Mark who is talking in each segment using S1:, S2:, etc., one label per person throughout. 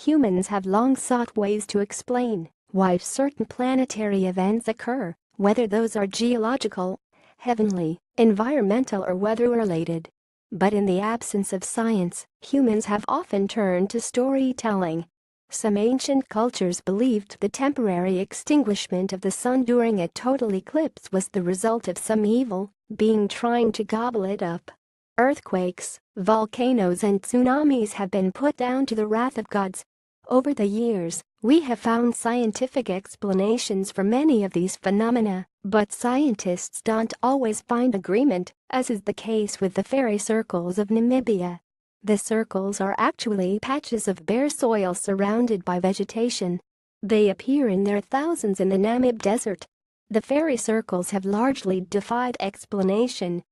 S1: Humans have long sought ways to explain why certain planetary events occur, whether those are geological, heavenly, environmental or weather-related. But in the absence of science, humans have often turned to storytelling. Some ancient cultures believed the temporary extinguishment of the sun during a total eclipse was the result of some evil being trying to gobble it up. Earthquakes, volcanoes and tsunamis have been put down to the wrath of gods. Over the years, we have found scientific explanations for many of these phenomena, but scientists don't always find agreement, as is the case with the fairy circles of Namibia. The circles are actually patches of bare soil surrounded by vegetation. They appear in their thousands in the Namib Desert. The fairy circles have largely defied explanation.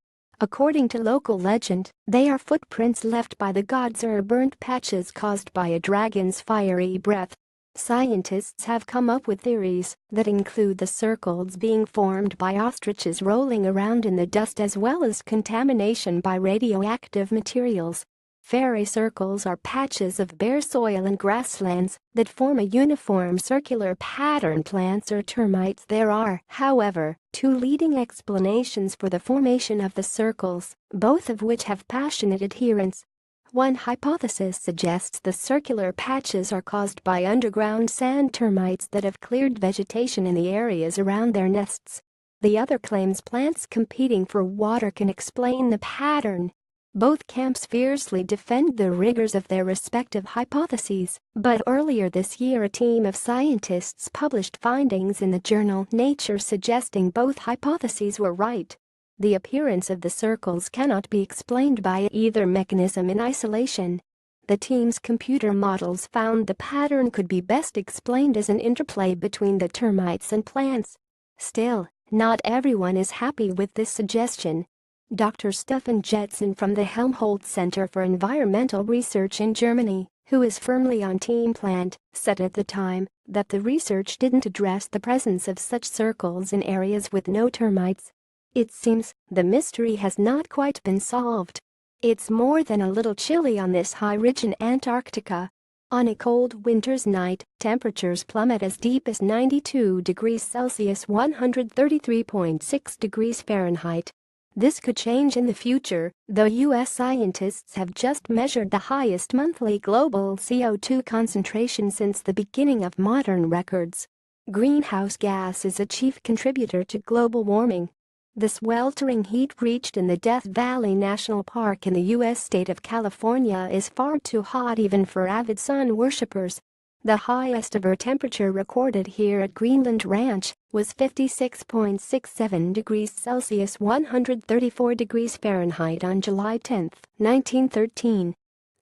S1: According to local legend, they are footprints left by the gods or burnt patches caused by a dragon's fiery breath. Scientists have come up with theories that include the circles being formed by ostriches rolling around in the dust as well as contamination by radioactive materials. Fairy circles are patches of bare soil and grasslands that form a uniform circular pattern. Plants or termites. There are, however, two leading explanations for the formation of the circles, both of which have passionate adherents. One hypothesis suggests the circular patches are caused by underground sand termites that have cleared vegetation in the areas around their nests. The other claims plants competing for water can explain the pattern. Both camps fiercely defend the rigors of their respective hypotheses, but earlier this year a team of scientists published findings in the journal Nature suggesting both hypotheses were right. The appearance of the circles cannot be explained by either mechanism in isolation. The team's computer models found the pattern could be best explained as an interplay between the termites and plants. Still, not everyone is happy with this suggestion. Dr. Stefan Jetson from the Helmholtz Center for Environmental Research in Germany, who is firmly on Team Plant, said at the time that the research didn't address the presence of such circles in areas with no termites. It seems the mystery has not quite been solved. It's more than a little chilly on this high ridge in Antarctica. On a cold winter's night, temperatures plummet as deep as 92 degrees Celsius (133.6 degrees Fahrenheit). This could change in the future, though U.S. scientists have just measured the highest monthly global CO2 concentration since the beginning of modern records. Greenhouse gas is a chief contributor to global warming. The sweltering heat reached in the Death Valley National Park in the U.S. state of California is far too hot even for avid sun worshippers. The highest ever temperature recorded here at Greenland Ranch was 56.67 degrees Celsius (134 degrees Fahrenheit) on July 10, 1913.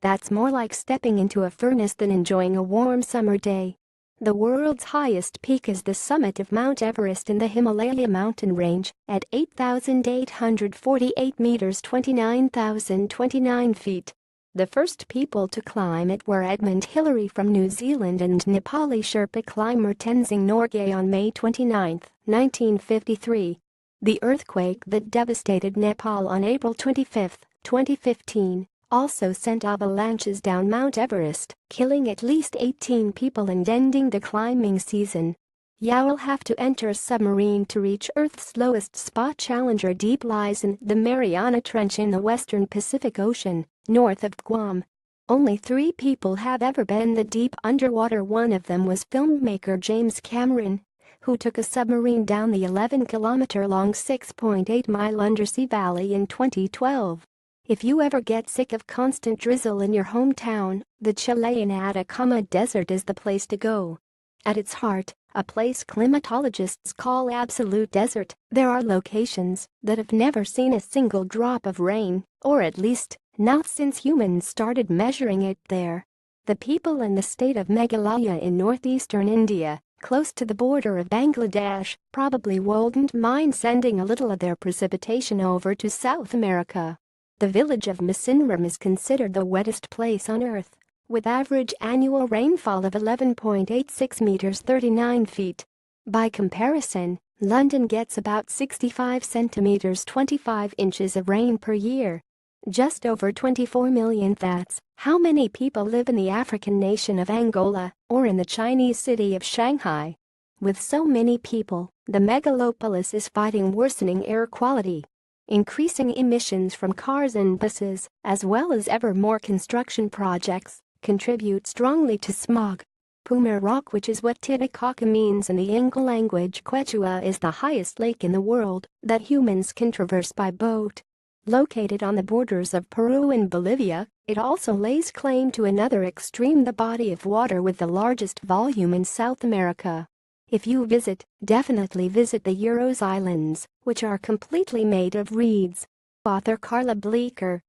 S1: That's more like stepping into a furnace than enjoying a warm summer day. The world's highest peak is the summit of Mount Everest in the Himalaya mountain range at 8,848 meters (29,029 feet). The first people to climb it were Edmund Hillary from New Zealand and Nepali Sherpa climber Tenzing Norgay on May 29, 1953. The earthquake that devastated Nepal on April 25, 2015, also sent avalanches down Mount Everest, killing at least 18 people and ending the climbing season. You'll have to enter a submarine to reach Earth's lowest spot. Challenger Deep lies in the Mariana Trench in the western Pacific Ocean, north of Guam. Only 3 people have ever been that deep underwater. One of them was filmmaker James Cameron, who took a submarine down the 11-kilometer-long 6.8-mile undersea valley in 2012. If you ever get sick of constant drizzle in your hometown, the Chilean Atacama Desert is the place to go. At its heart, a place climatologists call absolute desert, there are locations that have never seen a single drop of rain, or at least, not since humans started measuring it there. The people in the state of Meghalaya in northeastern India, close to the border of Bangladesh, probably wouldn't mind sending a little of their precipitation over to South America. The village of Masinram is considered the wettest place on Earth, with average annual rainfall of 11.86 meters (39 feet). By comparison, London gets about 65 centimeters (25 inches) of rain per year. Just over 24 million. That's how many people live in the African nation of Angola or in the Chinese city of Shanghai. With so many people, the megalopolis is fighting worsening air quality. Increasing emissions from cars and buses, as well as ever more construction projects, contribute strongly to smog. Puma Rock, which is what Titicaca means in the Inca language Quechua, is the highest lake in the world that humans can traverse by boat. Located on the borders of Peru and Bolivia, it also lays claim to another extreme, the body of water with the largest volume in South America. If you visit, definitely visit the Uros Islands, which are completely made of reeds. Author Carla Bleeker